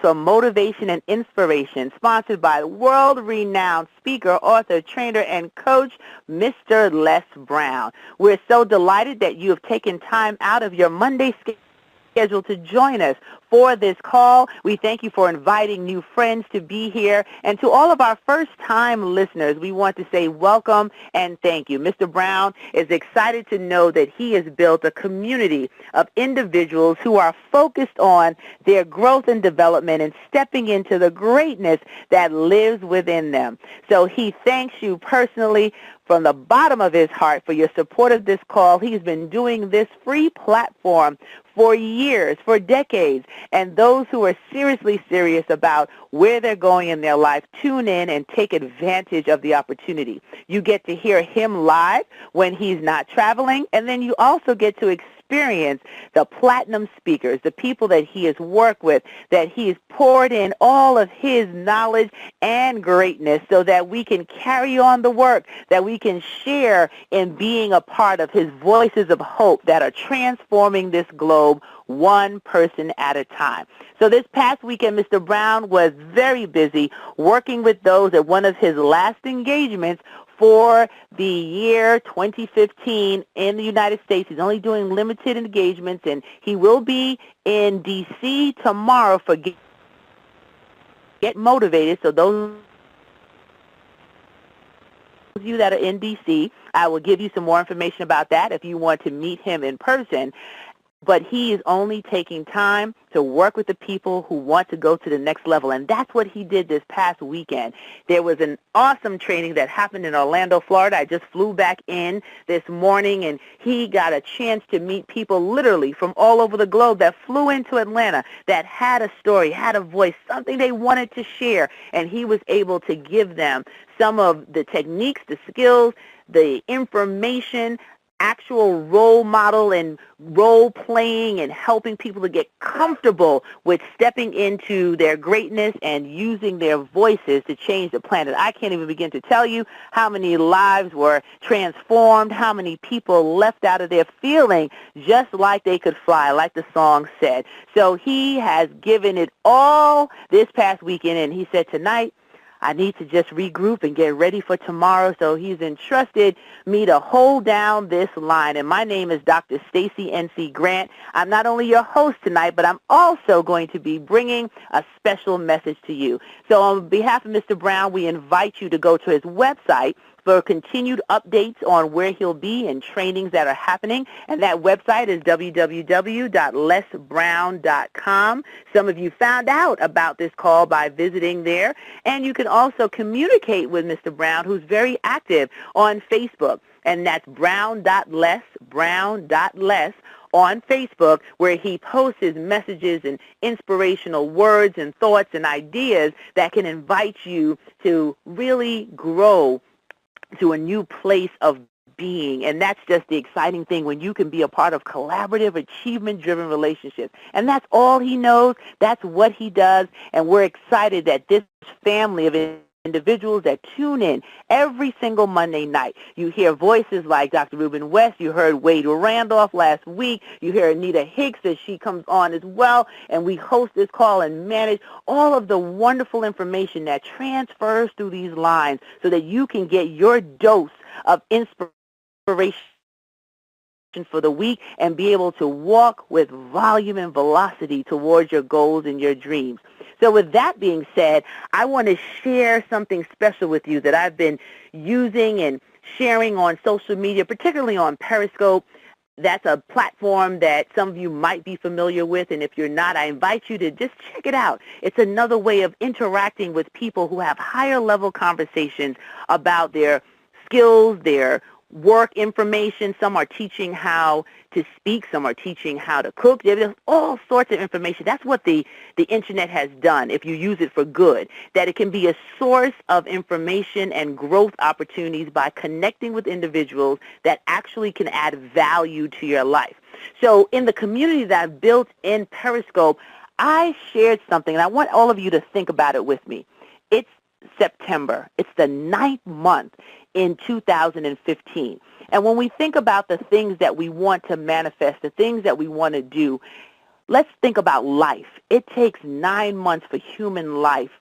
for motivation and inspiration, sponsored by world-renowned speaker, author, trainer, and coach, Mr. Les Brown. We're so delighted that you have taken time out of your Monday schedule to join us for this call. We thank you for inviting new friends to be here. And to all of our first-time listeners, we want to say welcome and thank you. Mr. Brown is excited to know that he has built a community of individuals who are focused on their growth and development and stepping into the greatness that lives within them. So he thanks you personally from the bottom of his heart for your support of this call. He's been doing this free platform for years, for decades, and those who are seriously serious about where they're going in their life, tune in and take advantage of the opportunity. You get to hear him live when he's not traveling, and then you also get to experience the platinum speakers, the people that he has worked with, that he has poured in all of his knowledge and greatness so that we can carry on the work, that we can share in being a part of his voices of hope that are transforming this globe one person at a time. So this past weekend, Mr. Brown was very busy working with those at one of his last engagements for the year 2015 in the United States. He's only doing limited engagements, and he will be in D.C. tomorrow for Get Motivated. So those of you that are in D.C., I will give you some more information about that if you want to meet him in person. But he is only taking time to work with the people who want to go to the next level, and that's what he did this past weekend. There was an awesome training that happened in Orlando, Florida. I just flew back in this morning, and he got a chance to meet people literally from all over the globe that flew into Atlanta that had a story, had a voice, something they wanted to share, and he was able to give them some of the techniques, the skills, the information, actual role model and role playing and helping people to get comfortable with stepping into their greatness and using their voices to change the planet. I can't even begin to tell you how many lives were transformed, how many people left out of there feeling just like they could fly, like the song said. So he has given it all this past weekend, and he said tonight, I need to just regroup and get ready for tomorrow. So he's entrusted me to hold down this line. And my name is Dr. Stacy N.C. Grant. I'm not only your host tonight, but I'm also going to be bringing a special message to you. So on behalf of Mr. Brown, we invite you to go to his website for continued updates on where he'll be and trainings that are happening. And that website is www.lesbrown.com. Some of you found out about this call by visiting there. And you can also communicate with Mr. Brown, who's very active on Facebook. And that's brown.les on Facebook, where he posts his messages and inspirational words and thoughts and ideas that can invite you to really grow to a new place of being. And that's just the exciting thing when you can be a part of collaborative, achievement-driven relationships. And that's all he knows. That's what he does. And we're excited that this family of individuals that tune in every single Monday night. You hear voices like Dr. Ruben West. You heard Wade Randolph last week. You hear Anita Hicks as she comes on as well. And we host this call and manage all of the wonderful information that transfers through these lines so that you can get your dose of inspiration for the week and be able to walk with volume and velocity towards your goals and your dreams. So with that being said, I want to share something special with you that I've been using and sharing on social media, particularly on Periscope. That's a platform that some of you might be familiar with, and if you're not, I invite you to just check it out. It's another way of interacting with people who have higher level conversations about their skills, their work information. Some are teaching how to speak. Some are teaching how to cook. There's all sorts of information. That's what the Internet has done, if you use it for good, that it can be a source of information and growth opportunities by connecting with individuals that actually can add value to your life. So in the community that I've built in Periscope, I shared something, and I want all of you to think about it with me. It's September. It's the 9th month in 2015. And when we think about the things that we want to manifest, the things that we want to do, let's think about life. It takes 9 months for human life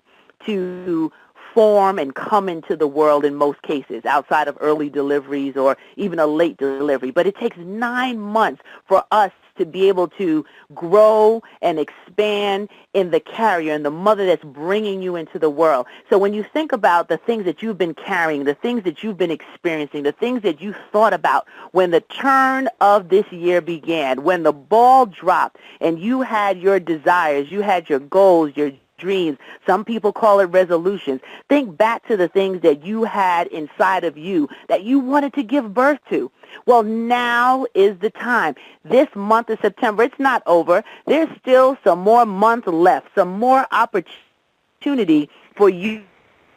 to form and come into the world in most cases, outside of early deliveries or even a late delivery. But it takes 9 months for us to be able to grow and expand in the carrier and the mother that's bringing you into the world. So when you think about the things that you've been carrying, the things that you've been experiencing, the things that you thought about when the turn of this year began, when the ball dropped and you had your desires, you had your goals, your dreams. Some people call it resolutions. Think back to the things that you had inside of you that you wanted to give birth to. Well, now is the time. This month of September, it's not over. There's still some more months left, some more opportunity for you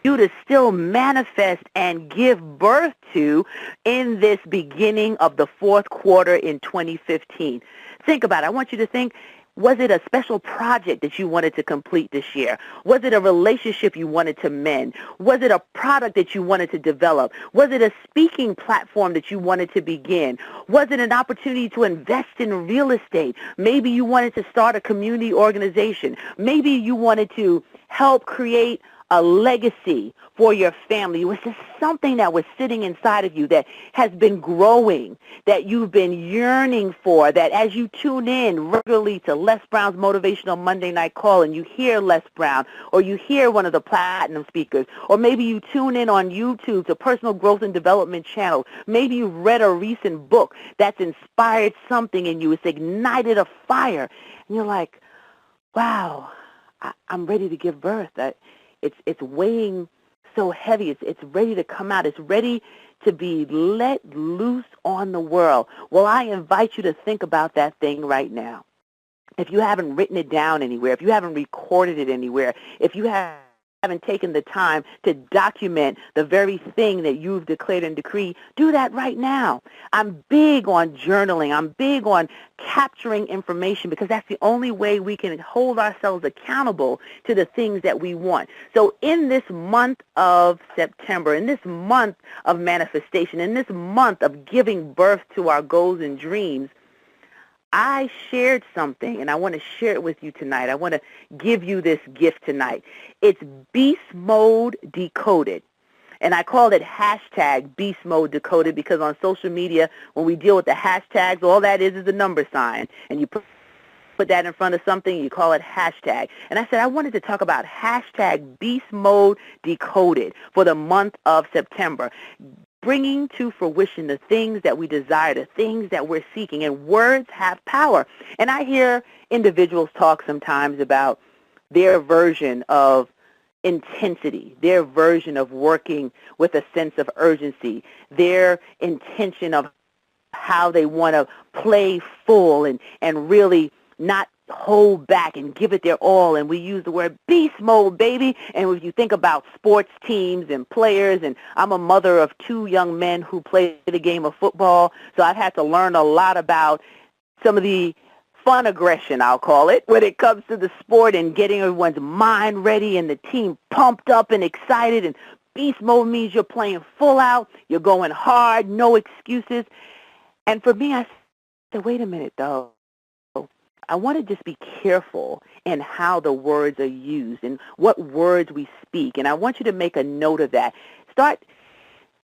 to still manifest and give birth to in this beginning of the fourth quarter in 2015. Think about it. I want you to think, was it a special project that you wanted to complete this year? Was it a relationship you wanted to mend? Was it a product that you wanted to develop? Was it a speaking platform that you wanted to begin? Was it an opportunity to invest in real estate? Maybe you wanted to start a community organization. Maybe you wanted to help create a legacy for your family. It was just something that was sitting inside of you that has been growing, that you've been yearning for, that as you tune in regularly to Les Brown's Motivational Monday Night Call and you hear Les Brown or you hear one of the platinum speakers, or maybe you tune in on YouTube to Personal Growth and Development channel. Maybe you've read a recent book that's inspired something in you. It's ignited a fire. And you're like, wow, I'm ready to give birth. It's weighing so heavy. It's ready to come out. It's ready to be let loose on the world. Well, I invite you to think about that thing right now. If you haven't written it down anywhere, if you haven't recorded it anywhere, if you haven't taken the time to document the very thing that you've declared and decreed, do that right now. I'm big on journaling. I'm big on capturing information because that's the only way we can hold ourselves accountable to the things that we want. So in this month of September, in this month of manifestation, in this month of giving birth to our goals and dreams, I shared something, and I want to share it with you tonight. I want to give you this gift tonight. It's Beast Mode Decoded. And I call it hashtag Beast Mode Decoded because on social media, when we deal with the hashtags, all that is a number sign. And you put that in front of something, you call it hashtag. And I said I wanted to talk about hashtag Beast Mode Decoded for the month of September, bringing to fruition the things that we desire, the things that we're seeking. And words have power. And I hear individuals talk sometimes about their version of intensity, their version of working with a sense of urgency, their intention of how they want to play full and really not hold back and give it their all. And we use the word beast mode, baby. And if you think about sports teams and players, and I'm a mother of 2 young men who play the game of football, so I've had to learn a lot about some of the fun aggression, I'll call it, when it comes to the sport and getting everyone's mind ready and the team pumped up and excited. And beast mode means you're playing full out, you're going hard, no excuses. And for me, I said, wait a minute, though. I want to just be careful in how the words are used and what words we speak. And I want you to make a note of that. Start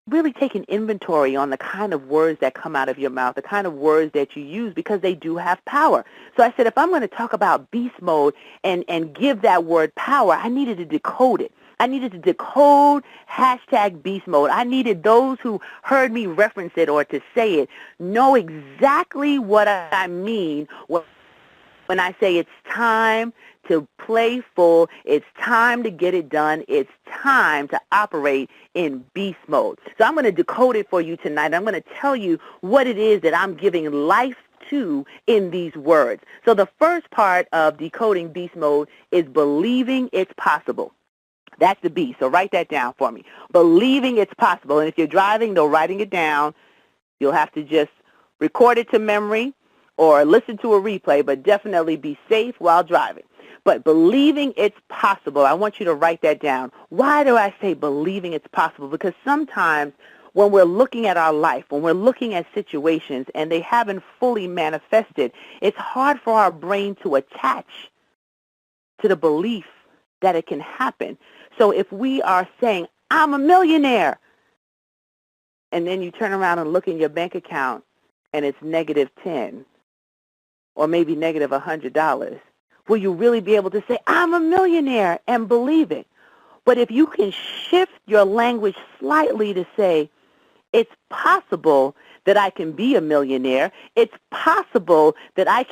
really taking inventory on the kind of words that come out of your mouth, the kind of words that you use, because they do have power. So I said, if I'm going to talk about beast mode and give that word power, I needed to decode it. I needed to decode hashtag beast mode. I needed those who heard me reference it or to say it know exactly what I mean when I say it's time to play full, it's time to get it done, it's time to operate in beast mode. So I'm going to decode it for you tonight. I'm going to tell you what it is that I'm giving life to in these words. So the first part of decoding beast mode is believing it's possible. That's the B. So write that down for me. Believing it's possible. And if you're driving, though, writing it down, you'll have to just record it to memory or listen to a replay, but definitely be safe while driving. But believing it's possible, I want you to write that down. Why do I say believing it's possible? Because sometimes when we're looking at our life, when we're looking at situations and they haven't fully manifested, it's hard for our brain to attach to the belief that it can happen. So if we are saying, I'm a millionaire, and then you turn around and look in your bank account and it's -10 or maybe -$100, will you really be able to say, I'm a millionaire, and believe it? But if you can shift your language slightly to say, it's possible that I can be a millionaire, it's possible that I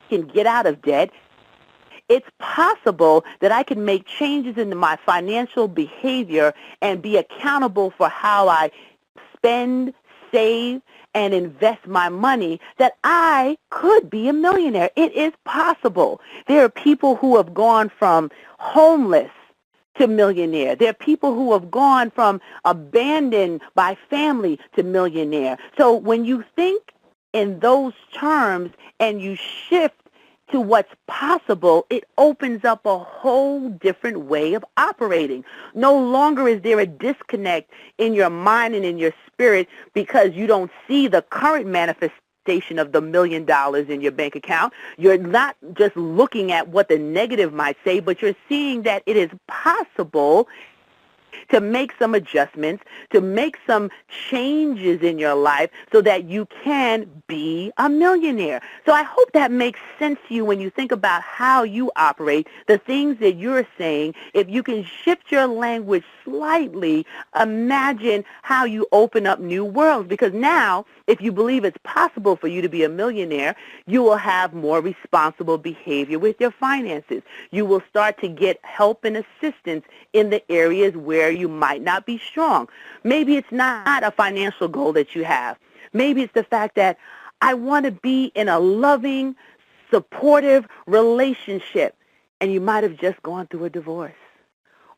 can get out of debt, it's possible that I can make changes in my financial behavior and be accountable for how I spend, save, and invest my money, that I could be a millionaire. It is possible. There are people who have gone from homeless to millionaire. There are people who have gone from abandoned by family to millionaire. So when you think in those terms and you shift to what's possible, it opens up a whole different way of operating. No longer is there a disconnect in your mind and in your spirit because you don't see the current manifestation of the $1 million in your bank account. You're not just looking at what the negative might say, but you're seeing that it is possible to make some adjustments, to make some changes in your life so that you can be a millionaire. So I hope that makes sense to you when you think about how you operate, the things that you're saying. If you can shift your language slightly, imagine how you open up new worlds. Because now, if you believe it's possible for you to be a millionaire, you will have more responsible behavior with your finances. You will start to get help and assistance in the areas where you might not be strong. Maybe it's not a financial goal that you have. Maybe it's the fact that I want to be in a loving, supportive relationship, and you might have just gone through a divorce.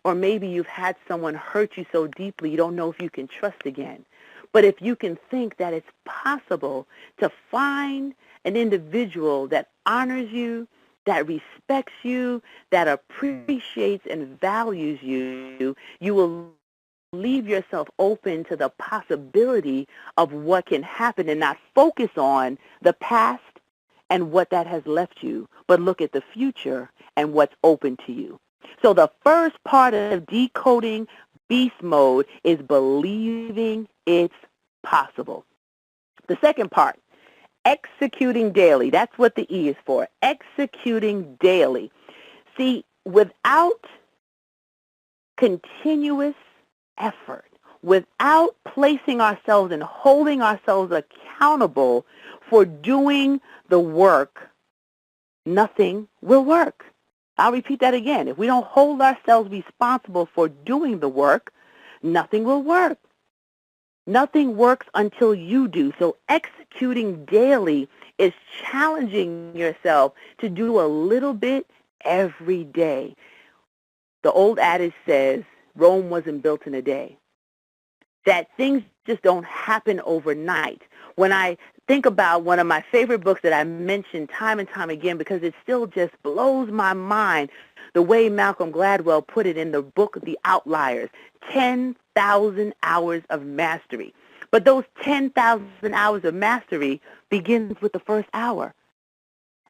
Or maybe you've had someone hurt you so deeply you don't know if you can trust again. But if you can think that it's possible to find an individual that honors you, that respects you, that appreciates and values you, you will leave yourself open to the possibility of what can happen and not focus on the past and what that has left you, but look at the future and what's open to you. So the first part of decoding beast mode is believing it's possible. The second part, executing daily. That's what the E is for, executing daily. See, without continuous effort, without placing ourselves and holding ourselves accountable for doing the work, nothing will work. I'll repeat that again. If we don't hold ourselves responsible for doing the work, nothing will work. Nothing works until you do. So executing daily is challenging yourself to do a little bit every day. The old adage says, Rome wasn't built in a day. That things just don't happen overnight. When I think about one of my favorite books that I mention time and time again because it still just blows my mind, the way Malcolm Gladwell put it in the book, The Outliers, 10,000 hours of mastery. But those 10,000 hours of mastery begins with the first hour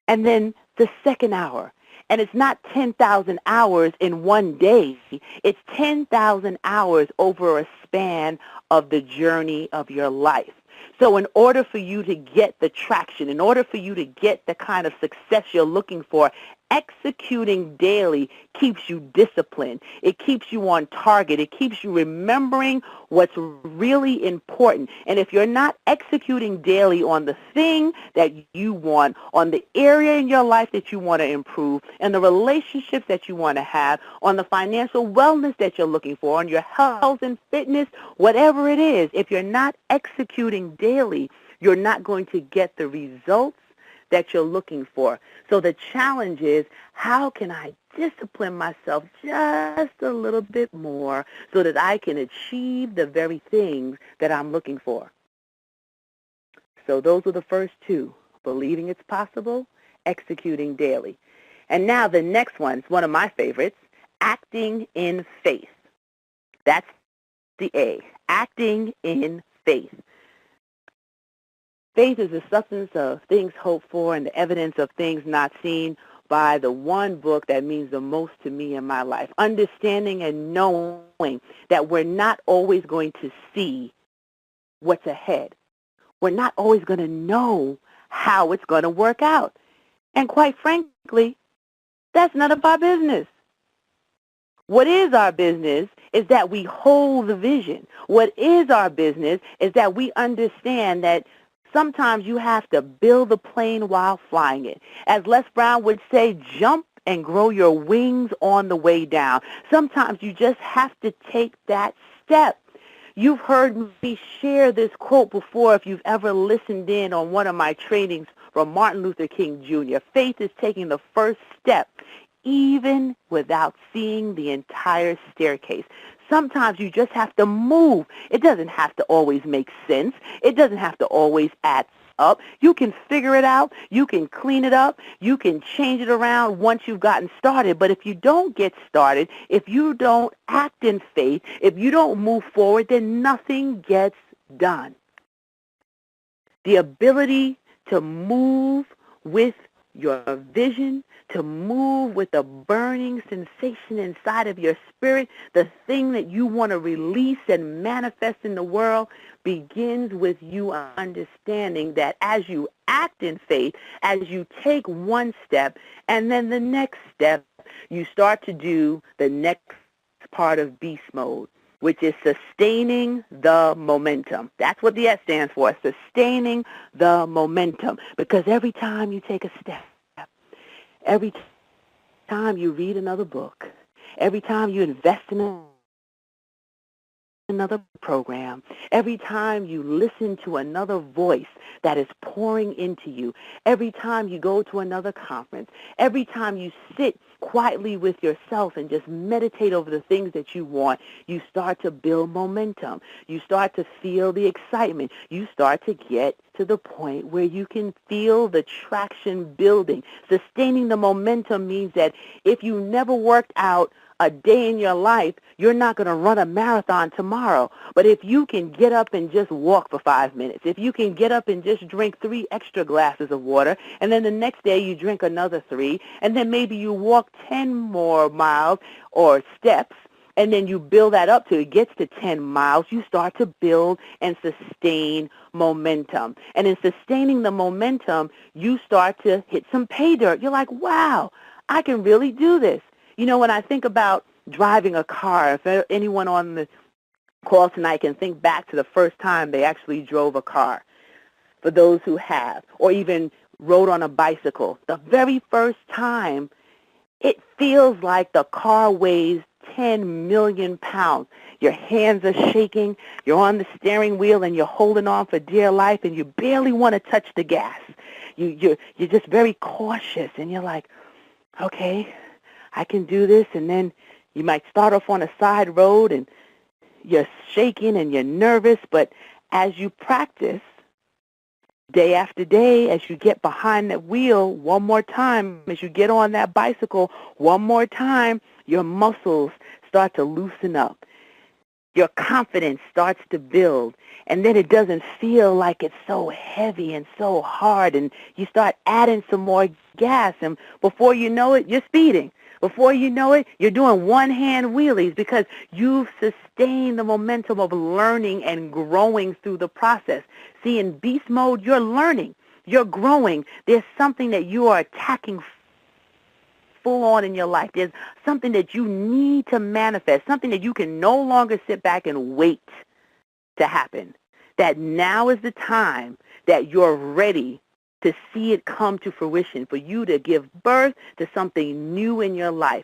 and then the second hour. And it's not 10,000 hours in one day. It's 10,000 hours over a span of the journey of your life. So in order for you to get the traction, in order for you to get the kind of success you're looking for, executing daily keeps you disciplined. It keeps you on target. It keeps you remembering what's really important. And if you're not executing daily on the thing that you want, on the area in your life that you want to improve, and the relationships that you want to have, on the financial wellness that you're looking for, on your health and fitness, whatever it is, if you're not executing daily, you're not going to get the results that you're looking for. So the challenge is, how can I discipline myself just a little bit more so that I can achieve the very things that I'm looking for? So those are the first two, believing it's possible, executing daily. And now the next one is one of my favorites, acting in faith. That's the A, acting in faith. Faith is the substance of things hoped for and the evidence of things not seen, by the one book that means the most to me in my life. Understanding and knowing that we're not always going to see what's ahead. We're not always going to know how it's going to work out. And quite frankly, that's none of our business. What is our business is that we hold the vision. What is our business is that we understand that sometimes you have to build the plane while flying it. As Les Brown would say, jump and grow your wings on the way down. Sometimes you just have to take that step. You've heard me share this quote before if you've ever listened in on one of my trainings from Martin Luther King Jr. Faith is taking the first step, even without seeing the entire staircase. Sometimes you just have to move. It doesn't have to always make sense. It doesn't have to always add up. You can figure it out. You can clean it up. You can change it around once you've gotten started. But if you don't get started, if you don't act in faith, if you don't move forward, then nothing gets done. The ability to move with your vision, to move with a burning sensation inside of your spirit, the thing that you want to release and manifest in the world, begins with you understanding that as you act in faith, as you take one step and then the next step, you start to do the next part of beast mode, which is sustaining the momentum. That's what the S stands for, sustaining the momentum. Because every time you take a step, every time you read another book, every time you invest in another program, every time you listen to another voice that is pouring into you, every time you go to another conference, every time you sit quietly with yourself and just meditate over the things that you want, you start to build momentum. You start to feel the excitement. You start to get to the point where you can feel the traction building. Sustaining the momentum means that if you never worked out a day in your life, you're not going to run a marathon tomorrow. But if you can get up and just walk for 5 minutes, if you can get up and just drink 3 extra glasses of water, and then the next day you drink another 3, and then maybe you walk 10 more miles or steps, and then you build that up till it gets to 10 miles, you start to build and sustain momentum. And in sustaining the momentum, you start to hit some pay dirt. You're like, wow, I can really do this. You know, when I think about driving a car, if anyone on the call tonight can think back to the first time they actually drove a car, for those who have, or even rode on a bicycle, the very first time, it feels like the car weighs 10 million pounds. Your hands are shaking, you're on the steering wheel, and you're holding on for dear life, and you barely want to touch the gas. You're just very cautious, and you're like, okay, I can do this. And then you might start off on a side road, and you're shaking and you're nervous, but as you practice, day after day, as you get behind that wheel one more time, as you get on that bicycle one more time, your muscles start to loosen up. Your confidence starts to build, and then it doesn't feel like it's so heavy and so hard, and you start adding some more gas, and before you know it, you're speeding. Before you know it, you're doing one-hand wheelies because you've sustained the momentum of learning and growing through the process. See, in beast mode, you're learning. You're growing. There's something that you are attacking full on in your life. There's something that you need to manifest, something that you can no longer sit back and wait to happen. That now is the time that you're ready to see it come to fruition, for you to give birth to something new in your life.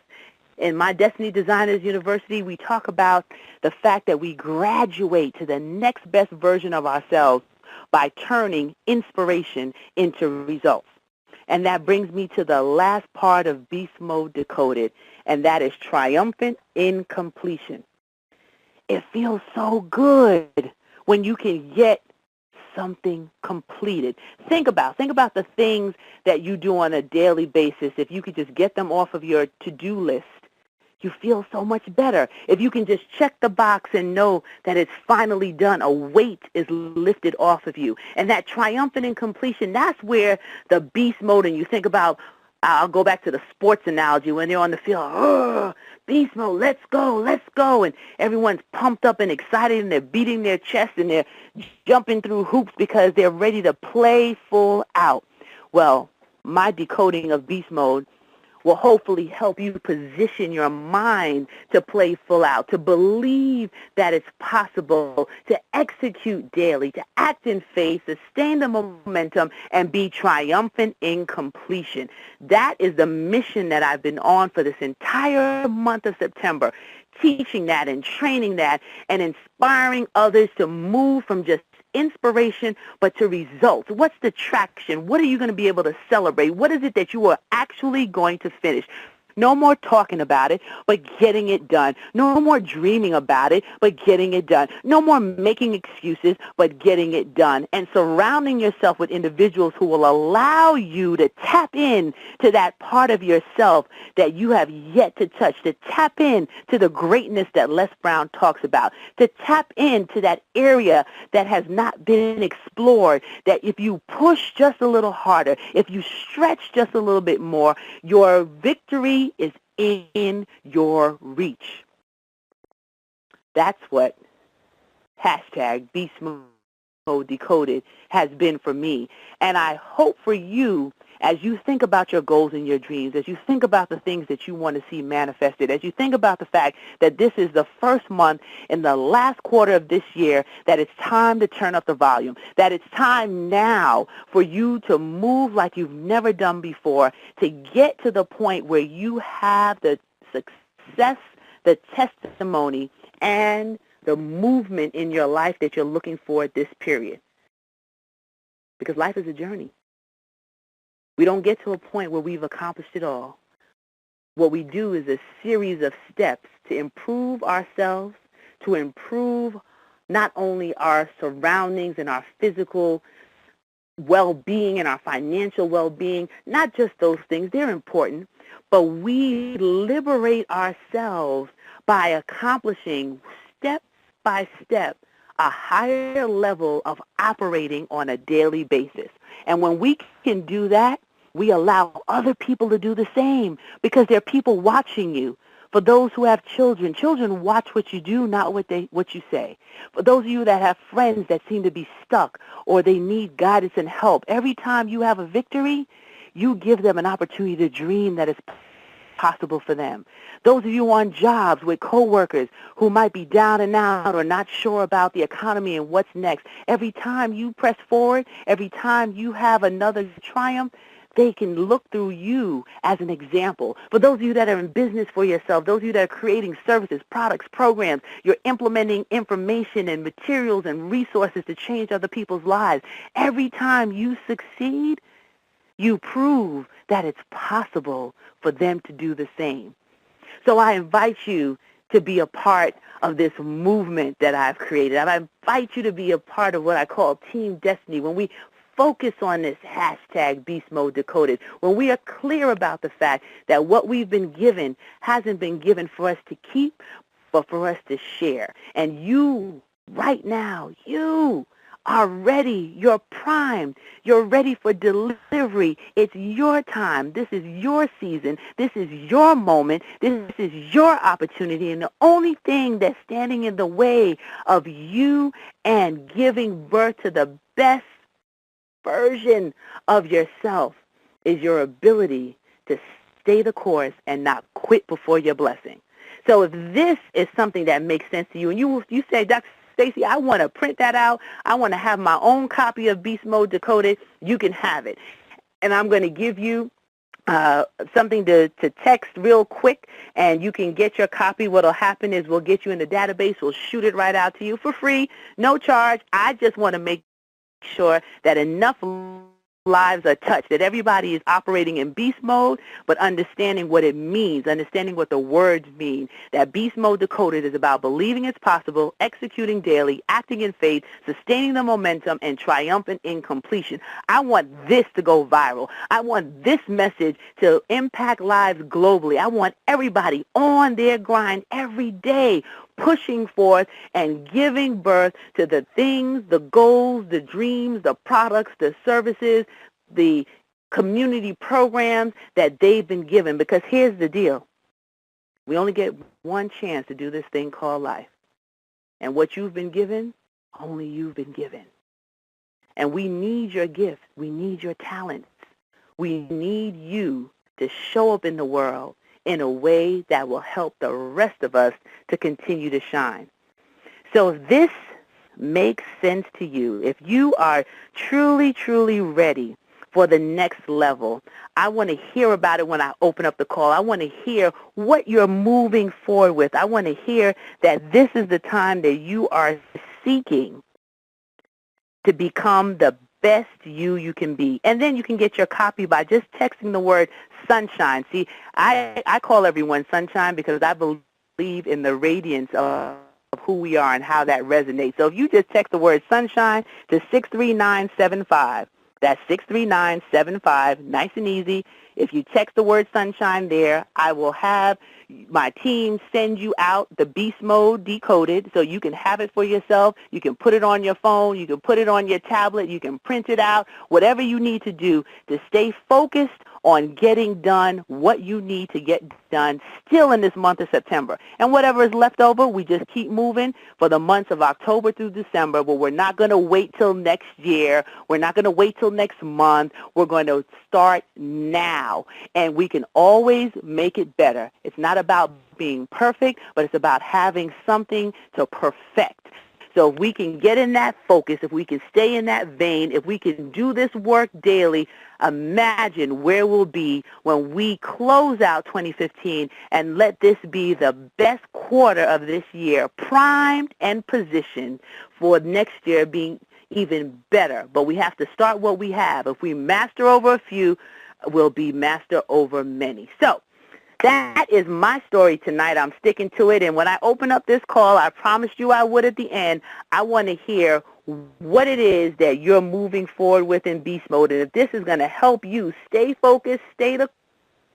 In my Destiny Designers University, we talk about the fact that we graduate to the next best version of ourselves by turning inspiration into results. And that brings me to the last part of Beast Mode Decoded, and that is triumphant in completion. It feels so good when you can get something completed. Think about the things that you do on a daily basis. If you could just get them off of your to-do list, you feel so much better. If you can just check the box and know that it's finally done, a weight is lifted off of you. And that triumphant in completion, that's where the beast mode, and you think about, I'll go back to the sports analogy when they're on the field, oh, beast mode, let's go, and everyone's pumped up and excited, and they're beating their chest, and they're jumping through hoops because they're ready to play full out. Well, my decoding of beast mode will hopefully help you position your mind to play full out, to believe that it's possible, to execute daily, to act in faith, sustain the momentum, and be triumphant in completion. That is the mission that I've been on for this entire month of September, teaching that and training that and inspiring others to move from just inspiration, but to results. What's the traction? What are you going to be able to celebrate? What is it that you are actually going to finish? No more talking about it, but getting it done. No more dreaming about it, but getting it done. No more making excuses, but getting it done. And surrounding yourself with individuals who will allow you to tap in to that part of yourself that you have yet to touch, to tap in to the greatness that Les Brown talks about, to tap into that area that has not been explored, that if you push just a little harder, if you stretch just a little bit more, your victory is in your reach. That's what hashtag Beast Mode Decoded has been for me. And I hope for you, as you think about your goals and your dreams, as you think about the things that you want to see manifested, as you think about the fact that this is the first month in the last quarter of this year, that it's time to turn up the volume, that it's time now for you to move like you've never done before, to get to the point where you have the success, the testimony, and the movement in your life that you're looking for at this period. Because life is a journey. We don't get to a point where we've accomplished it all. What we do is a series of steps to improve ourselves, to improve not only our surroundings and our physical well-being and our financial well-being, not just those things, they're important, but we liberate ourselves by accomplishing step by step a higher level of operating on a daily basis. And when we can do that, we allow other people to do the same because there are people watching you. For those who have children, children watch what you do, not what you say. For those of you that have friends that seem to be stuck or they need guidance and help, every time you have a victory, you give them an opportunity to dream that it's possible for them. Those of you on jobs with coworkers who might be down and out or not sure about the economy and what's next, every time you press forward, every time you have another triumph, they can look through you as an example. For those of you that are in business for yourself, those of you that are creating services, products, programs, you're implementing information and materials and resources to change other people's lives. Every time you succeed, you prove that it's possible for them to do the same. So I invite you to be a part of this movement that I've created. I invite you to be a part of what I call Team Destiny. When we focus on this hashtag Beast Mode Decoded, when we are clear about the fact that what we've been given hasn't been given for us to keep, but for us to share. And you, right now, you are ready. You're primed. You're ready for delivery. It's your time. This is your season. This is your moment. This is your opportunity. And the only thing that's standing in the way of you and giving birth to the best version of yourself is your ability to stay the course and not quit before your blessing. So if this is something that makes sense to you, and you say, Dr. Stacy, I want to print that out, I want to have my own copy of Beast Mode Decoded, you can have it. And I'm going to give you something to text real quick, and you can get your copy. What will happen is we'll get you in the database. We'll shoot it right out to you for free, no charge. I just want to make sure that enough lives are touched, that everybody is operating in beast mode, but understanding what it means, understanding what the words mean. That Beast Mode Decoded is about believing it's possible, executing daily, acting in faith, sustaining the momentum, and triumphant in completion. I want this to go viral. I want this message to impact lives globally. I want everybody on their grind every day, pushing forth and giving birth to the things, the goals, the dreams, the products, the services, the community programs that they've been given. Because here's the deal. We only get one chance to do this thing called life. And what you've been given, only you've been given. And we need your gifts. We need your talents. We need you to show up in the world in a way that will help the rest of us to continue to shine. So if this makes sense to you, if you are truly, truly ready for the next level, I want to hear about it when I open up the call. I want to hear what you're moving forward with. I want to hear that this is the time that you are seeking to become the best you can be. And then you can get your copy by just texting the word sunshine. See, I call everyone sunshine because I believe in the radiance of who we are and how that resonates. So if you just text the word sunshine to 63975, that's 63975, nice and easy. If you text the word sunshine there, I will have my team send you out the Beast Mode Decoded so you can have it for yourself. You can put it on your phone. You can put it on your tablet. You can print it out, whatever you need to do to stay focused on getting done what you need to get done still in this month of September. And whatever is left over, we just keep moving for the months of October through December, but we're not going to wait till next year. We're not going to wait till next month. We're going to start now, and we can always make it better. It's not about being perfect, but it's about having something to perfect. So if we can get in that focus, if we can stay in that vein, if we can do this work daily, imagine where we'll be when we close out 2015 and let this be the best quarter of this year, primed and positioned for next year being even better. But we have to start what we have. If we master over a few, we'll be master over many. So that is my story tonight. I'm sticking to it. And when I open up this call, I promised you I would at the end. I want to hear what it is that you're moving forward with in Beast Mode. And if this is going to help you stay focused, stay the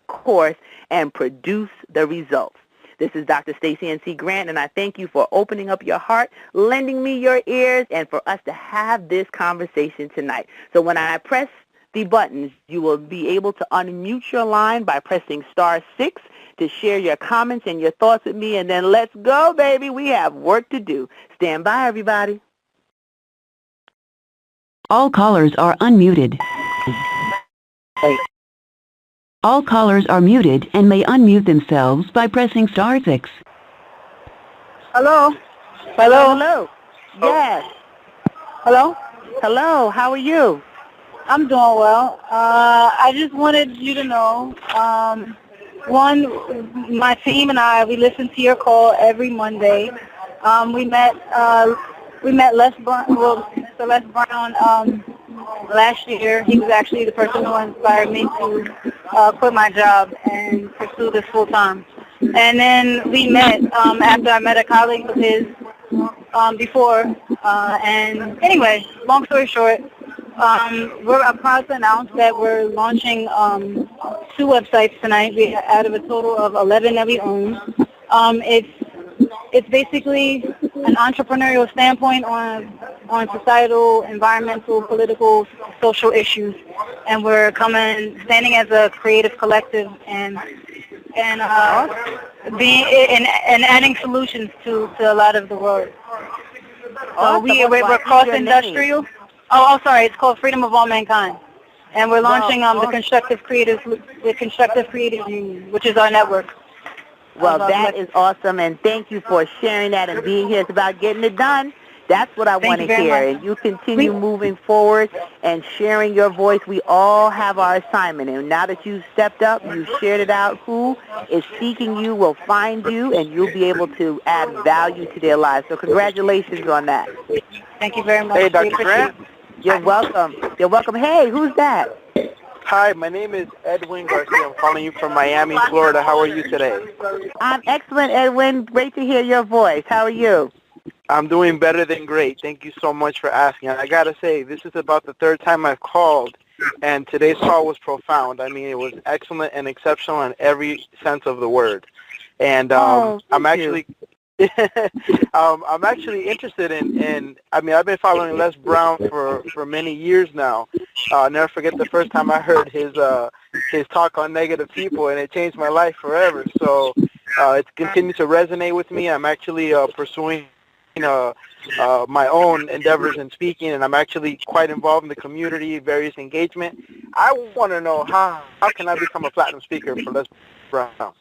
course, and produce the results. This is Dr. Stacey N.C. Grant, and I thank you for opening up your heart, lending me your ears, and for us to have this conversation tonight. So when I press the buttons, you will be able to unmute your line by pressing *6 to share your comments and your thoughts with me, and then let's go, baby. We have work to do. Stand by, everybody. All callers are unmuted. All callers are muted and may unmute themselves by pressing *6. Hello? Hello? Hello. Yes. Hello? Hello. How are you? I'm doing well. I just wanted you to know, one, my team and I, we listen to your call every Monday. We met Les Brown, Mr. Les Brown last year. He was actually the person who inspired me to quit my job and pursue this full time. And then we met after I met a colleague of his before. And anyway, long story short, we're proud to announce that we're launching 2 websites tonight. We out of a total of 11 that we own. It's basically an entrepreneurial standpoint on societal, environmental, political, social issues, and we're standing as a creative collective and adding solutions to a lot of the world. So we're cross-industrial. Oh, sorry. It's called Freedom of All Mankind, and we're launching the Constructive Creative Union, which is our network. Well, that is awesome, and thank you for sharing that and being here. It's about getting it done. That's what I want to hear. And you continue moving forward and sharing your voice. We all have our assignment, and now that you've stepped up, you've shared it out, who is seeking you will find you, and you'll be able to add value to their lives. So congratulations on that. Thank you very much. Hey, Dr. Grant. You're welcome. You're welcome. Hey, who's that? Hi, my name is Edwin Garcia. I'm calling you from Miami, Florida. How are you today? I'm excellent, Edwin. Great to hear your voice. How are you? I'm doing better than great. Thank you so much for asking. I got to say, this is about the third time I've called, and today's call was profound. I mean, it was excellent and exceptional in every sense of the word. And I'm actually... I'm actually interested in, I mean, I've been following Les Brown for many years now. I'll never forget the first time I heard his talk on negative people, and it changed my life forever. So it's continued to resonate with me. I'm actually pursuing my own endeavors in speaking, and I'm actually quite involved in the community, various engagement. I want to know how can I become a platinum speaker for Les Brown?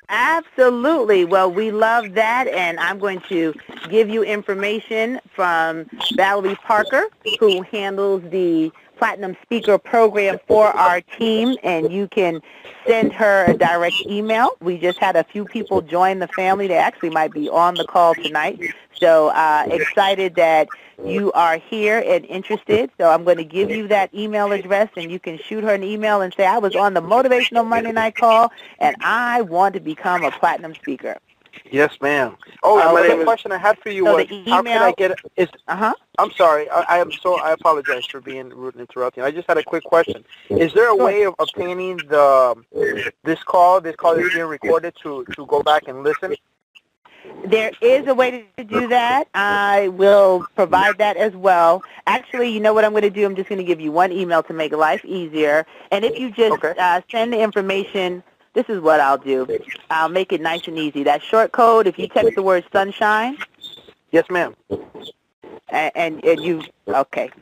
Absolutely. Well, we love that, and I'm going to give you information from Valerie Parker, who handles the Platinum Speaker Program for our team, and you can send her a direct email. We just had a few people join the family. They actually might be on the call tonight. So excited that you are here and interested. So I'm going to give you that email address, and you can shoot her an email and say, I was on the Motivational Monday Night Call, and I want to become a platinum speaker. Yes, ma'am. The question I had for you was, how can I get it? I'm sorry. I apologize for being rude and interrupting. I just had a quick question. Is there a way of obtaining this call is being recorded to go back and listen? There is a way to do that. I will provide that as well. Actually, you know what I'm going to do? I'm just going to give you one email to make life easier. And if you just send the information, this is what I'll do. I'll make it nice and easy. That short code, if you text the word sunshine. Yes, ma'am. And you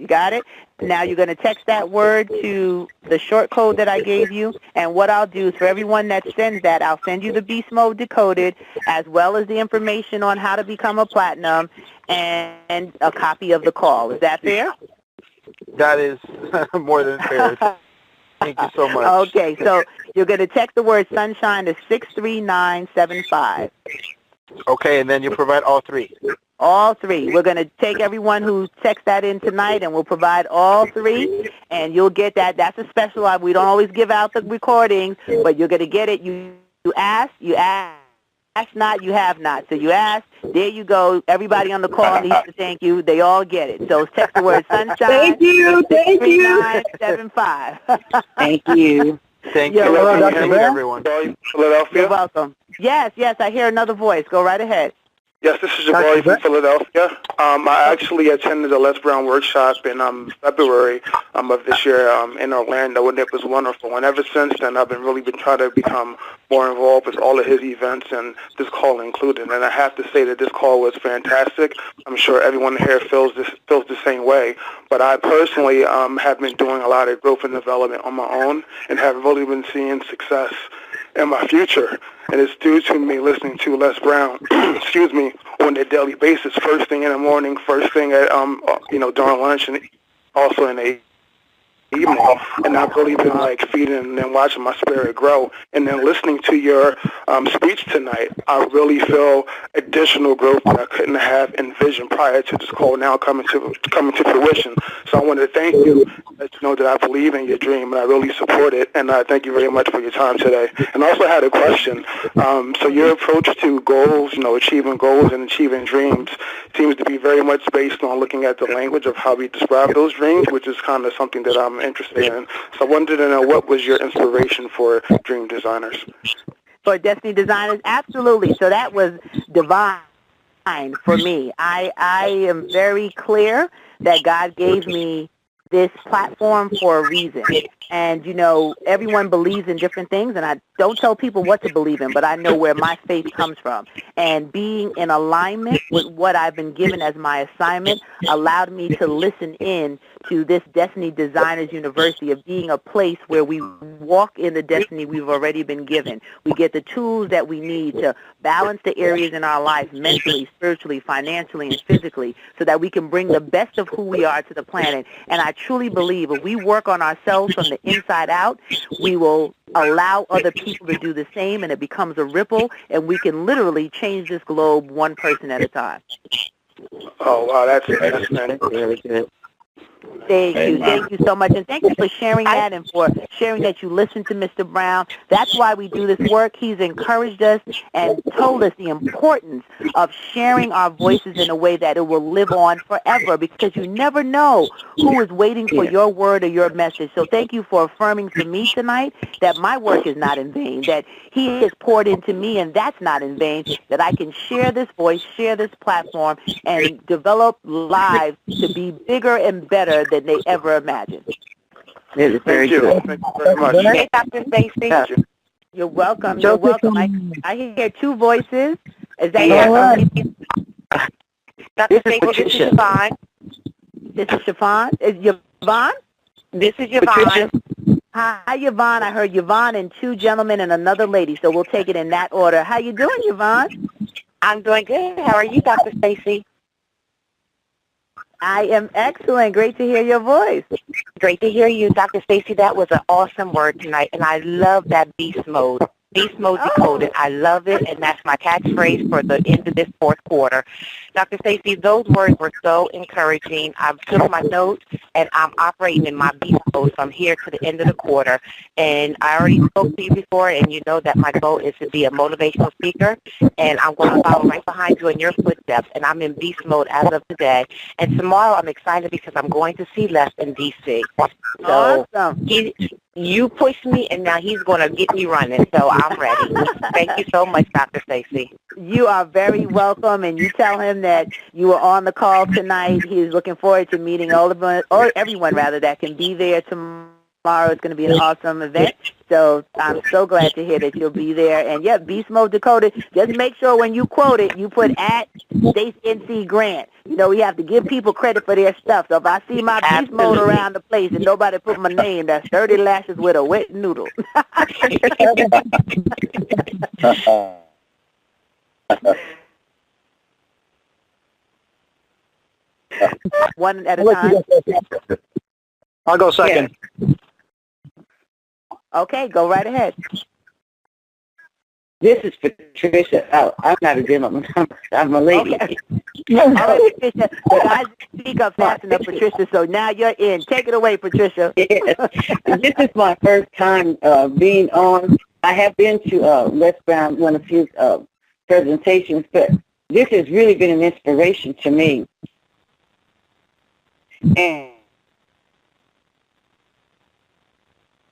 got it? Now you're going to text that word to the short code that I gave you, and what I'll do is for everyone that sends that, I'll send you the Beast Mode Decoded, as well as the information on how to become a platinum, and a copy of the call. Is that fair? That is more than fair. Thank you so much. Okay, so you're going to text the word sunshine to 63975. Okay, and then you provide all three. All three. We're going to take everyone who texts that in tonight, and we'll provide all three, and you'll get that. That's a special. We don't always give out the recordings, but you're going to get it. You ask not, you have not. So you ask, there you go. Everybody on the call needs to thank you. They all get it. So text the word sunshine. Thank you. 3975. Thank you. Thank you. Everyone. Philadelphia. You're welcome. Yes, I hear another voice. Go right ahead. Yes, this is Jabari from Philadelphia. I actually attended a Les Brown workshop in February of this year in Orlando, and it was wonderful. And ever since then, I've really been trying to become more involved with all of his events, and this call included. And I have to say that this call was fantastic. I'm sure everyone here feels the same way. But I personally have been doing a lot of growth and development on my own, and have really been seeing success in my future. And it's due to me listening to Les Brown, on a daily basis, first thing in the morning, first thing at, during lunch, and also in the evening. And I've really been feeding and watching my spirit grow. And then listening to your speech tonight, I really feel additional growth that I couldn't have envisioned prior to this call now coming to fruition. So I want to thank you, let you know that I believe in your dream and I really support it. And I thank you very much for your time today. And I also had a question. So your approach to goals, achieving goals and achieving dreams seems to be very much based on looking at the language of how we describe those dreams, which is kind of something that I'm interested in. So I wanted to know, what was your inspiration for dream designers? For Destiny Designers, absolutely. So that was divine for me. I am very clear that God gave me this platform for a reason. And, everyone believes in different things, and I don't tell people what to believe in, but I know where my faith comes from. And being in alignment with what I've been given as my assignment allowed me to listen in to this Destiny Designers University of being a place where we walk in the destiny we've already been given. We get the tools that we need to balance the areas in our life mentally, spiritually, financially, and physically so that we can bring the best of who we are to the planet. And I truly believe if we work on ourselves from the inside out, we will allow other people to do the same, and it becomes a ripple, and we can literally change this globe one person at a time. Oh, wow, that's very good. Thank you so much, and thank you for sharing that and for sharing that you listen to Mr. Brown. That's why we do this work. He's encouraged us and told us the importance of sharing our voices in a way that it will live on forever, because you never know who is waiting for your word or your message. So thank you for affirming for me tonight that my work is not in vain, that he has poured into me, and that's not in vain, that I can share this voice, share this platform, and develop lives to be bigger and better than they ever imagined. It is very good. Thank you very much. Hey, Dr. Stacy. You're welcome. You're welcome. I hear two voices. Is that Dr. Stacy, this is Yvonne. This is Chiffon. Is Yvonne? This is Yvonne. Hi, Yvonne. I heard Yvonne and two gentlemen and another lady, so we'll take it in that order. How you doing, Yvonne? I'm doing good. How are you, Dr. Stacy? I am excellent. Great to hear your voice. Great to hear you, Dr. Stacy. That was an awesome word tonight, and I love that beast mode. Beast mode decoded. I love it, and that's my catchphrase for the end of this fourth quarter. Dr. Stacy, those words were so encouraging. I've took my notes, and I'm operating in my beast mode from here to the end of the quarter. And I already spoke to you before, and you know that my goal is to be a motivational speaker, and I'm going to follow right behind you in your footsteps, and I'm in beast mode as of today. And tomorrow I'm excited because I'm going to see Les in D.C. So awesome. You pushed me, and now he's going to get me running, so I'm ready. Thank you so much, Dr. Stacy. You are very welcome, and you tell him that you were on the call tonight. He's looking forward to meeting everyone that can be there tomorrow. It's going to be an awesome event, so I'm so glad to hear that you'll be there. And, yeah, Beast Mode Decoded, just make sure when you quote it, you put at Stacy NC Grant. You know, we have to give people credit for their stuff. So if I see my Beast Mode around the place and nobody put my name, that's 30 lashes with a wet noodle. One at a time. I'll go second. Yeah. Okay, go right ahead. This is Patricia. I'm not a gentleman. I'm a lady. Okay. All right, Patricia. The guys speak up fast enough, Patricia, so now you're in. Take it away, Patricia. Yes. This is my first time being on. I have been to Les Brown on a few presentations, but this has really been an inspiration to me. And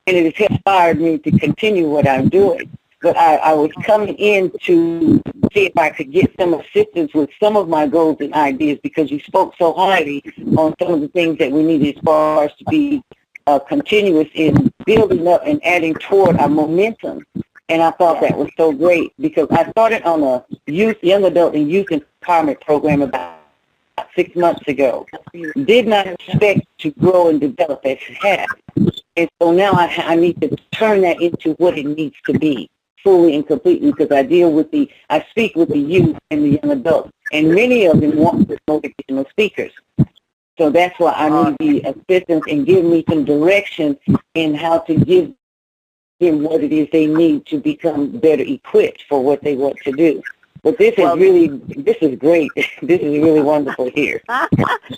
it has inspired me to continue what I'm doing. But I was coming in to see if I could get some assistance with some of my goals and ideas, because you spoke so highly on some of the things that we need as far as to be continuous in building up and adding toward our momentum. And I thought that was so great, because I started on a young adult and youth empowerment program about 6 months ago. Did not expect to grow and develop as it has. And so now I need to turn that into what it needs to be, fully and completely, because I speak with the youth and the young adults, and many of them want to be motivational speakers. So that's why I need the assistance and give me some direction in how to give them what it is they need to become better equipped for what they want to do. But this is great. This is really wonderful here.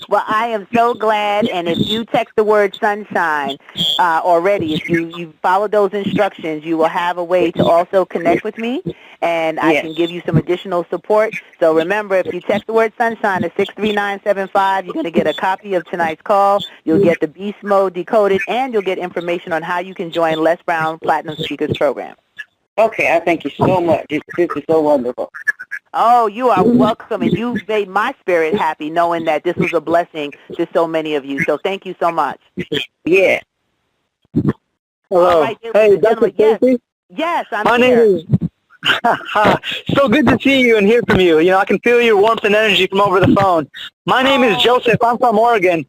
Well, I am so glad, and if you text the word sunshine already, if you follow those instructions, you will have a way to also connect with me, and I can give you some additional support. So remember, if you text the word sunshine to 63975, you're going to get a copy of tonight's call. You'll get the Beast Mode Decoded, and you'll get information on how you can join Les Brown Platinum Speakers Program. Okay, I thank you so much. This is so wonderful. Oh, you are welcome, and you made my spirit happy knowing that this was a blessing to so many of you. So thank you so much. Yeah. Hello. Right, hey, Dr. Stacy? Yes, I'm My here. name is... So good to see you and hear from you. You know, I can feel your warmth and energy from over the phone. My name is Joseph. I'm from Oregon.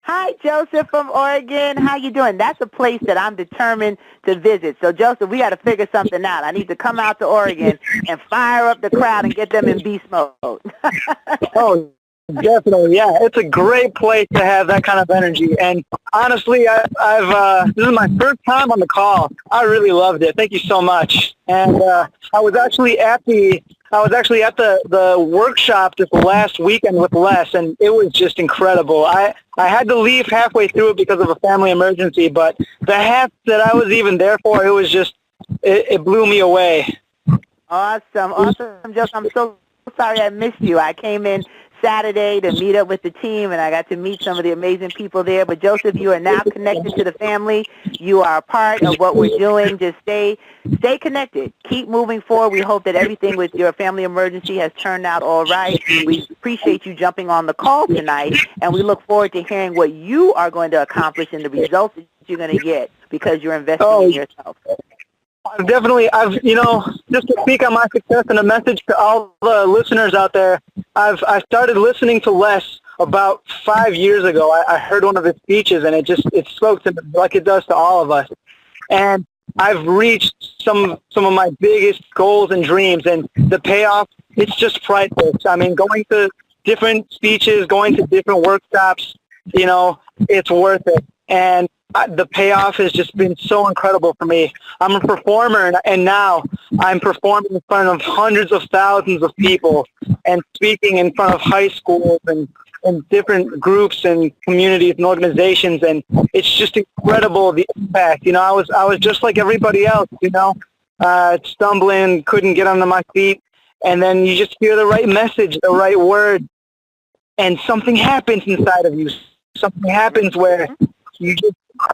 Hi, Joseph from Oregon. How you doing? That's a place that I'm determined to visit. So, Joseph, we got to figure something out. I need to come out to Oregon and fire up the crowd and get them in beast mode. Oh, definitely. Yeah, it's a great place to have that kind of energy. And honestly, this is my first time on the call. I really loved it. Thank you so much. And I was actually at the I was actually at the workshop this last weekend with Les, and it was just incredible. I had to leave halfway through it because of a family emergency, but the half that I was even there for, it was just, it blew me away. Awesome, Joseph. I'm so sorry I missed you. I came in Saturday to meet up with the team, and I got to meet some of the amazing people there. But, Joseph, you are now connected to the family. You are a part of what we're doing. Just stay connected. Keep moving forward. We hope that everything with your family emergency has turned out all right. We appreciate you jumping on the call tonight, and we look forward to hearing what you are going to accomplish and the results that you're going to get because you're investing in yourself. Definitely, just to speak on my success and a message to all the listeners out there, I started listening to Les about 5 years ago. I heard one of his speeches, and it spoke to me like it does to all of us. And I've reached some of my biggest goals and dreams, and the payoff, it's just priceless. I mean, going to different speeches, going to different workshops, it's worth it. And the payoff has just been so incredible for me. I'm a performer, and now I'm performing in front of hundreds of thousands of people and speaking in front of high schools and different groups and communities and organizations, and it's just incredible, the impact. I was just like everybody else, stumbling, couldn't get onto my feet, and then you just hear the right message, the right word, and something happens inside of you. Something happens where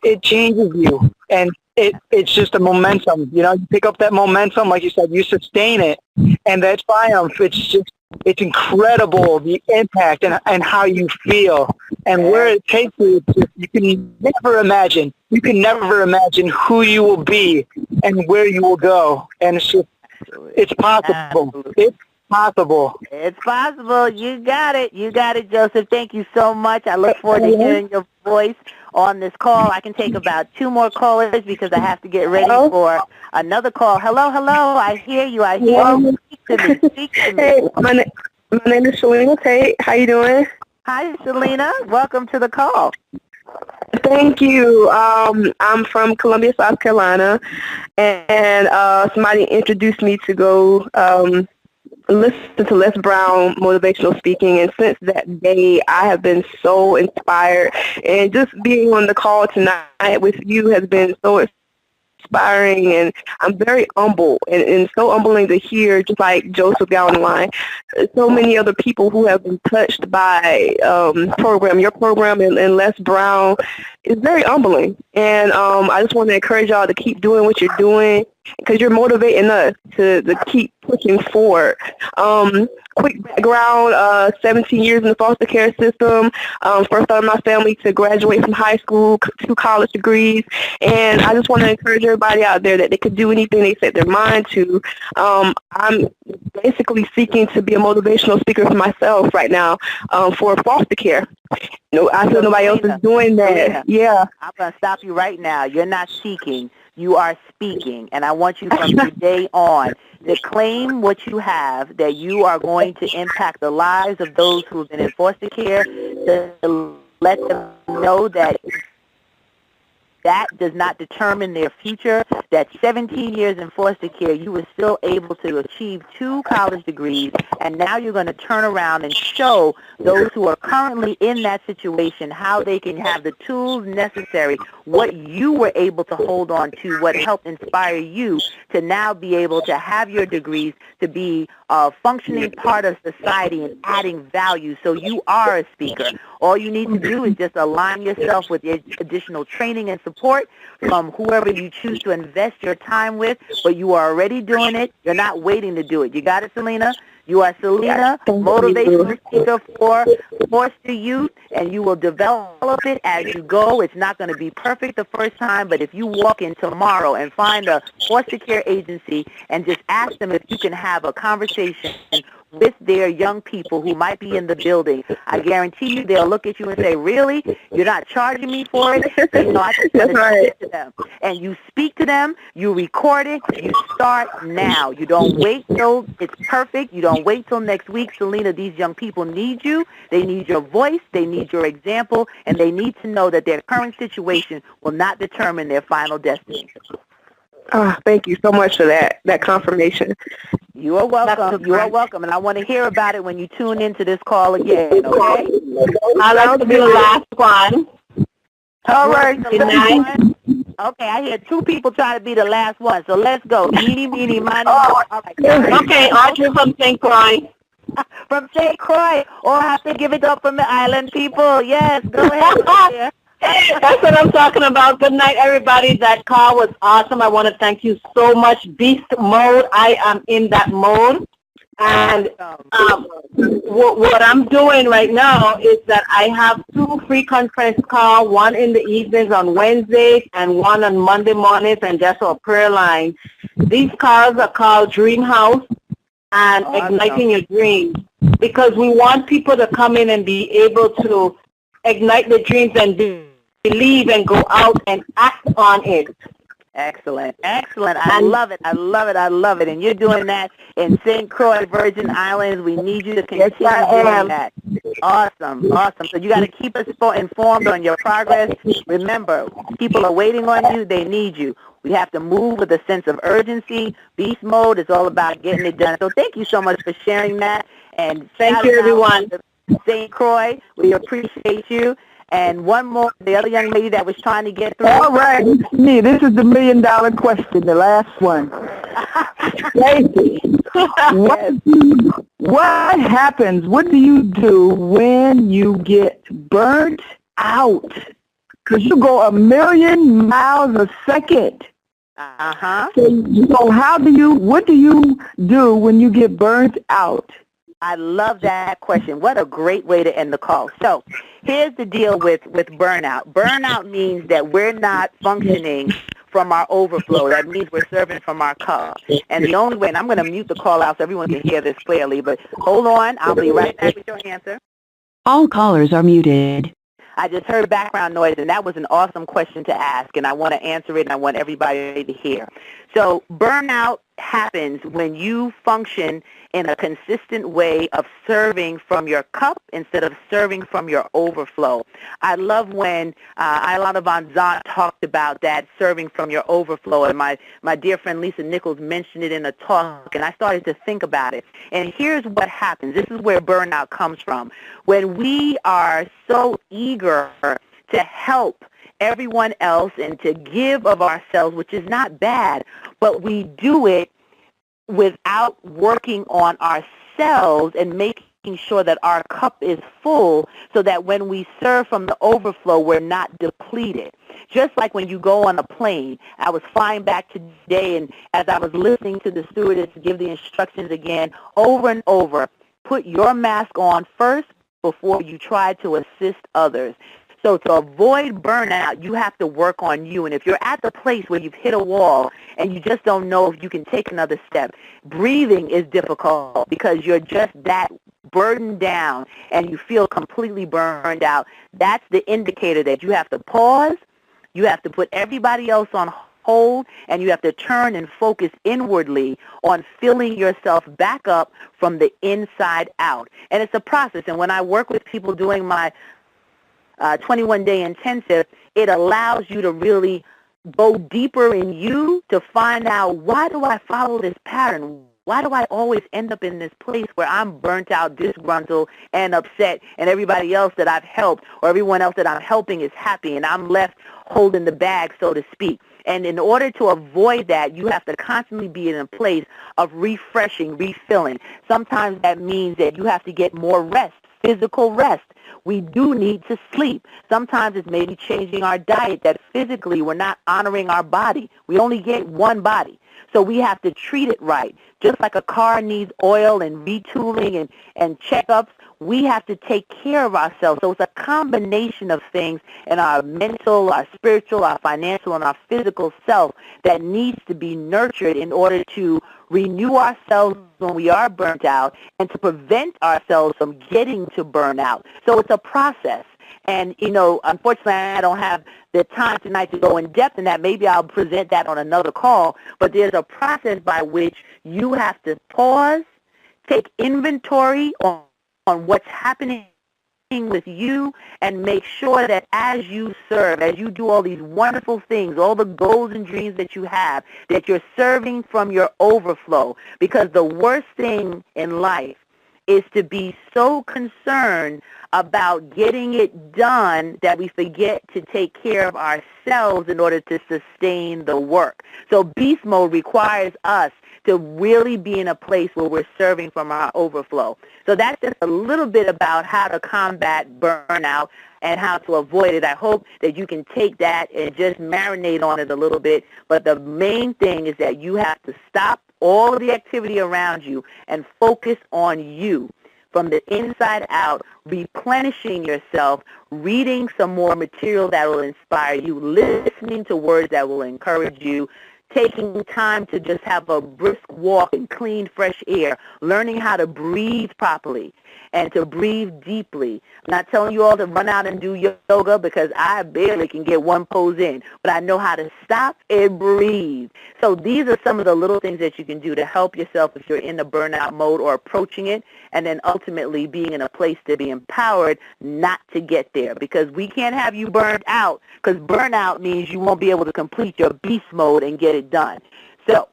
it changes you, and it's just a momentum. You pick up that momentum, like you said, you sustain it, and that triumph, it's incredible, the impact and how you feel, and where it takes you. You can never imagine. You can never imagine who you will be and where you will go, and it's possible. Absolutely. It's possible. It's possible. You got it. You got it, Joseph. Thank you so much. I look forward to hearing your voice on this call. I can take about 2 more callers because I have to get ready for another call. Hello. I hear you. You. Speak to me. Hey, my name is Selena Tate. How you doing? Hi, Selena. Welcome to the call. Thank you. I'm from Columbia, South Carolina, and somebody introduced me to go listen to Les Brown motivational speaking, and since that day I have been so inspired, and just being on the call tonight with you has been so inspiring, and I'm very humble, and so humbling to hear, just like Joseph got on the line, so many other people who have been touched by your program and Les Brown. It's very humbling, and I just want to encourage y'all to keep doing what you're doing, because you're motivating us to keep pushing forward. Quick background, 17 years in the foster care system, first out of my family to graduate from high school, 2 college degrees, and I just want to encourage everybody out there that they could do anything they set their mind to. I'm basically seeking to be a motivational speaker for myself right now for foster care. I feel nobody else is doing that. Yeah. I'm going to stop you right now. You're not seeking. You are speaking, and I want you from today on to claim what you have, that you are going to impact the lives of those who have been in foster care, to let them know that does not determine their future, that 17 years in foster care, you were still able to achieve 2 college degrees, and now you're going to turn around and show those who are currently in that situation how they can have the tools necessary, what you were able to hold on to, what helped inspire you to now be able to have your degrees, to be a functioning part of society and adding value. So you are a speaker. All you need to do is just align yourself with additional training and support from whoever you choose to invest your time with, but you are already doing it. You're not waiting to do it. You got it, Selena? You are Selena, motivational speaker for foster youth, and you will develop it as you go. It's not going to be perfect the first time, but if you walk in tomorrow and find a foster care agency and just ask them if you can have a conversation with their young people who might be in the building, I guarantee you they'll look at you and say, really? You're not charging me for it? I just want to speak to them. And you speak to them, you record it, you start now. You don't wait till it's perfect. You don't wait till next week. Selena, these young people need you. They need your voice. They need your example. And they need to know that their current situation will not determine their final destiny. Thank you so much for that confirmation. You are welcome. You are welcome. And I want to hear about it when you tune into this call again, okay? I'd like to be the last one. All right. Good night. Okay, I hear two people trying to be the last one, so let's go. Eeny, meeny, miny, moe. Okay, Audrey from St. Croix. From St. Croix. Oh, I have to give it up from the island people. Yes, go ahead. That's what I'm talking about. Good night, everybody. That call was awesome. I want to thank you so much. Beast mode. I am in that mode. And what I'm doing right now is that I have 2 free conference calls, one in the evenings on Wednesdays and one on Monday mornings, and just a prayer line. These calls are called Dream House and Igniting Your Dreams, because we want people to come in and be able to ignite the dreams and believe and go out and act on it. Excellent. Excellent. I love it. I love it. I love it. And you're doing that in St. Croix, Virgin Islands. We need you to continue doing that. Awesome. Awesome. So you got to keep us informed on your progress. Remember, people are waiting on you. They need you. We have to move with a sense of urgency. Beast mode is all about getting it done. So thank you so much for sharing that. And thank you, everyone. St. Croix, we appreciate you. And one more, the other young lady that was trying to get through. All right, me. This is the $1 million question, the last one. Lacey, what happens? What do you do when you get burnt out? Because you go 1,000,000 miles a second. So what do you do when you get burnt out? I love that question. What a great way to end the call. So here's the deal with burnout. Burnout means that we're not functioning from our overflow. That means we're serving from our cup. And the only way, and I'm going to mute the call out so everyone can hear this clearly, but hold on. I'll be right back with your answer. All callers are muted. I just heard background noise, and that was an awesome question to ask, and I want to answer it, and I want everybody to hear. So burnout happens when you function in a consistent way of serving from your cup instead of serving from your overflow. I love when Ilana Van Zandt talked about that, serving from your overflow, and my dear friend Lisa Nichols mentioned it in a talk, and I started to think about it. And here's what happens. This is where burnout comes from. When we are so eager to help everyone else and to give of ourselves, which is not bad, but we do it without working on ourselves and making sure that our cup is full so that when we serve from the overflow, we're not depleted. Just like when you go on a plane. I was flying back today, and as I was listening to the stewardess give the instructions again, over and over, put your mask on first before you try to assist others. So to avoid burnout, you have to work on you. And if you're at the place where you've hit a wall and you just don't know if you can take another step, breathing is difficult because you're just that burdened down and you feel completely burned out. That's the indicator that you have to pause, you have to put everybody else on hold, and you have to turn and focus inwardly on filling yourself back up from the inside out. And it's a process. And when I work with people doing my 21-day intensive, it allows you to really go deeper in you to find out, why do I follow this pattern? Why do I always end up in this place where I'm burnt out, disgruntled, and upset, and everybody else that I've helped or everyone else that I'm helping is happy, and I'm left holding the bag, so to speak? And in order to avoid that, you have to constantly be in a place of refreshing, refilling. Sometimes that means that you have to get more rest, physical rest. We do need to sleep. Sometimes it's maybe changing our diet, that physically we're not honoring our body. We only get one body. So we have to treat it right. Just like a car needs oil and retooling and checkups, we have to take care of ourselves. So it's a combination of things in our mental, our spiritual, our financial, and our physical self that needs to be nurtured in order to renew ourselves when we are burnt out and to prevent ourselves from getting to burnout. So it's a process. And, you know, unfortunately, I don't have the time tonight to go in depth in that. Maybe I'll present that on another call. But there's a process by which you have to pause, take inventory on what's happening with you, and make sure that as you serve, as you do all these wonderful things, all the goals and dreams that you have, that you're serving from your overflow. Because the worst thing in life is to be so concerned about getting it done that we forget to take care of ourselves in order to sustain the work. So beast mode requires us to really be in a place where we're serving from our overflow. So that's just a little bit about how to combat burnout and how to avoid it. I hope that you can take that and just marinate on it a little bit. But the main thing is that you have to stop all of the activity around you and focus on you from the inside out, replenishing yourself, reading some more material that will inspire you, listening to words that will encourage you, taking time to just have a brisk walk and clean, fresh air, learning how to breathe properly and to breathe deeply. I'm not telling you all to run out and do yoga because I barely can get one pose in, but I know how to stop and breathe. So these are some of the little things that you can do to help yourself if you're in the burnout mode or approaching it, and then ultimately being in a place to be empowered not to get there, because we can't have you burned out, because burnout means you won't be able to complete your beast mode and get it done. So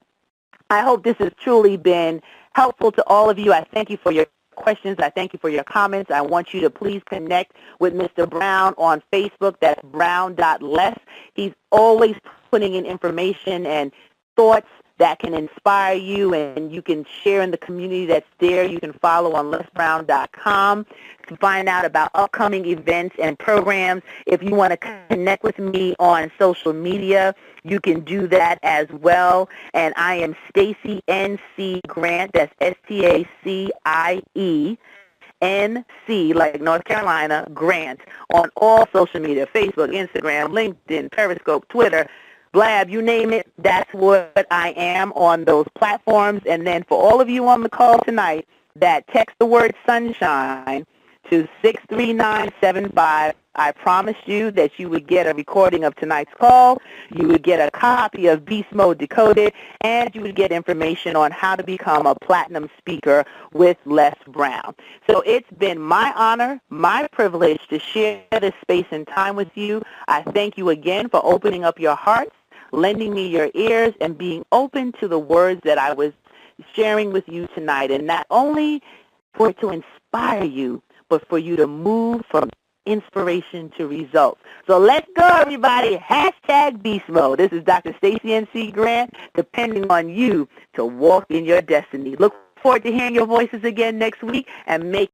I hope this has truly been helpful to all of you. I thank you for your questions. I thank you for your comments. I want you to please connect with Mr. Brown on Facebook. That's brown.les. He's always putting in information and thoughts that can inspire you, and you can share in the community that's there. You can follow on lesbrown.com to find out about upcoming events and programs. If you want to connect with me on social media, you can do that as well. And I am Stacey N.C. Grant. That's S-T-A-C-I-E. NC, like North Carolina, Grant, on all social media, Facebook, Instagram, LinkedIn, Periscope, Twitter, Blab, you name it, that's what I am on those platforms. And then for all of you on the call tonight that text the word sunshine to 63975, I promised you that you would get a recording of tonight's call, you would get a copy of Beast Mode Decoded, and you would get information on how to become a platinum speaker with Les Brown. So it's been my honor, my privilege to share this space and time with you. I thank you again for opening up your hearts, lending me your ears, and being open to the words that I was sharing with you tonight. And not only for it to inspire you, but for you to move from inspiration to results. So let's go, everybody. Hashtag Beast Mode. This is Dr. Stacey N.C. Grant, depending on you to walk in your destiny. Look forward to hearing your voices again next week, and make